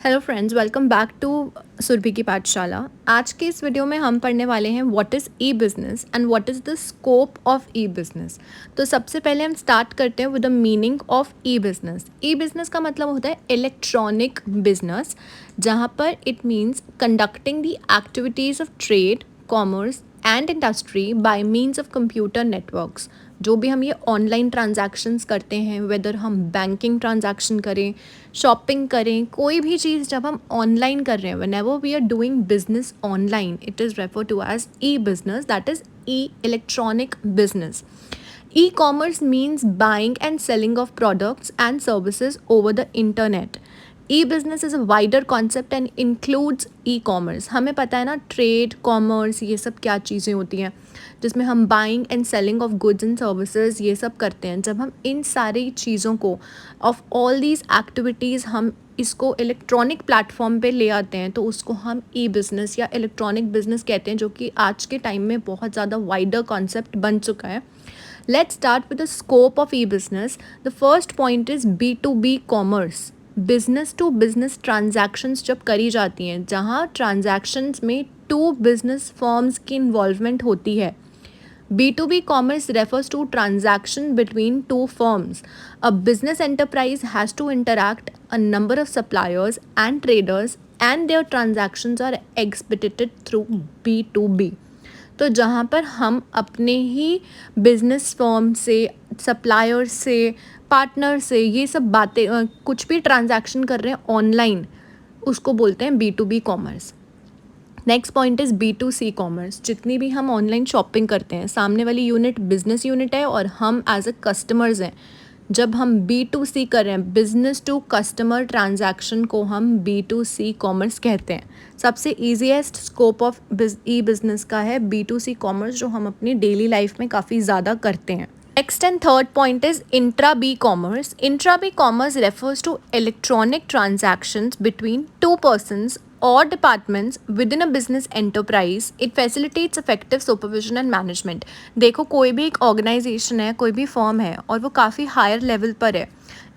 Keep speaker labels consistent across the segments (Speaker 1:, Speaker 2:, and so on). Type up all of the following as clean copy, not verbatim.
Speaker 1: Hello friends, welcome back to Surabhi की पाठशाला। आज के इस वीडियो में हम पढ़ने वाले हैं what is E business and what is the scope of E business. तो सबसे पहले हम स्टार्ट करते हैं with the meaning of E business. E business का मतलब होता है इलेक्ट्रॉनिक बिजनेस, जहाँ पर it means conducting the activities of trade, commerce and industry by means of computer networks. जो भी हम ये ऑनलाइन ट्रांजैक्शंस करते हैं, वेदर हम बैंकिंग ट्रांजैक्शन करें, शॉपिंग करें, कोई भी चीज़ जब हम ऑनलाइन कर रहे हैं, whenever we are doing business online, it is refer to as e business, that is e electronic business. E-commerce means buying and selling of products and services over the internet. E-business is a wider concept and includes e-commerce. हमें पता है ना, trade, commerce, ये सब क्या चीज़ें होती हैं जिसमें हम buying and selling of goods and services ये सब करते हैं. जब हम इन सारी चीज़ों को, ऑफ ऑल दीज एक्टिविटीज़, हम इसको इलेक्ट्रॉनिक प्लेटफॉर्म पे ले आते हैं तो उसको हम ई बिज़नेस या इलेक्ट्रॉनिक बिज़नेस कहते हैं, जो कि आज के टाइम में बहुत ज़्यादा वाइडर कॉन्सेप्ट बन चुका है. Let's start with the scope of e-business. The first point is B2B commerce. Business to business transactions जब करी जाती हैं, जहाँ ट्रांजैक्शंस में टू बिजनेस फर्म्स की इन्वॉल्वमेंट होती है. B2B commerce refers to transaction between two firms. A business enterprise has to interact a number of suppliers and traders, and their transactions are expedited through B2B. तो जहाँ पर हम अपने ही business firm से, supplier से, partner से ये सब बातें, कुछ भी ट्रांजैक्शन कर रहे हैं ऑनलाइन, उसको बोलते हैं B2B commerce. Next point is B2C commerce. जितनी भी हम ऑनलाइन शॉपिंग करते हैं, सामने वाली यूनिट बिजनेस यूनिट है और हम एज अ कस्टमर्स हैं. जब हम B2C कर रहे हैं, बिजनेस टू कस्टमर ट्रांजैक्शन को हम B2C कॉमर्स कहते हैं. सबसे easiest scope of E business का है B2C कॉमर्स, जो हम अपनी डेली लाइफ में काफ़ी ज़्यादा करते हैं. Next and third point is intra-B commerce. Intra-B commerce refers to electronic transactions between two persons or departments within a business enterprise. It facilitates effective supervision and management. देखो, कोई भी एक ऑर्गेनाइजेशन है, कोई भी फर्म है और वो काफ़ी हायर लेवल पर है.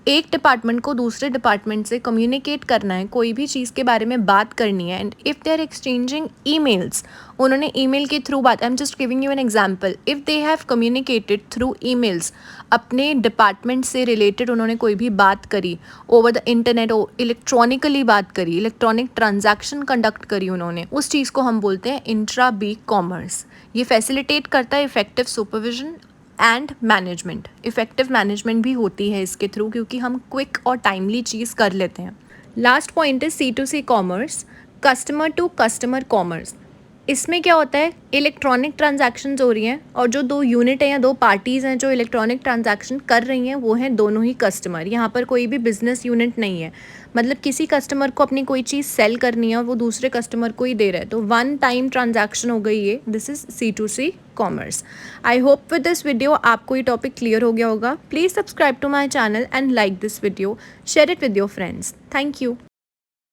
Speaker 1: एक डिपार्टमेंट को दूसरे डिपार्टमेंट से कम्युनिकेट करना है, कोई भी चीज़ के बारे में बात करनी है, and if they are exchanging emails, उन्होंने ईमेल के थ्रू बात, I am just giving you an example, if they have communicated through emails, अपने डिपार्टमेंट से रिलेटेड उन्होंने कोई भी बात करी ओवर द इंटरनेट, इलेक्ट्रॉनिकली बात करी, इलेक्ट्रॉनिक ट्रांजैक्शन कंडक्ट करी उन्होंने, उस चीज़ को हम बोलते हैं इंट्रा बी कॉमर्स. ये फैसिलिटेट करता है effective supervision and management. Effective management भी होती है इसके थ्रू, क्योंकि हम क्विक और टाइमली चीज़ कर लेते हैं. Last point is C2C commerce, customer to customer commerce. इसमें क्या होता है, इलेक्ट्रॉनिक ट्रांजैक्शंस हो रही हैं और जो दो यूनिट हैं या दो पार्टीज़ हैं जो इलेक्ट्रॉनिक ट्रांजैक्शन कर रही हैं, वो हैं दोनों ही कस्टमर. यहाँ पर कोई भी बिजनेस यूनिट नहीं है. मतलब किसी कस्टमर को अपनी कोई चीज़ सेल करनी है और वो दूसरे कस्टमर को ही दे रहा है, तो वन टाइम ट्रांजैक्शन हो गई ये. This is C2C commerce. I hope with this video आपको ये टॉपिक क्लियर हो गया होगा. Please subscribe to my channel and like this video, share it with your friends. Thank you.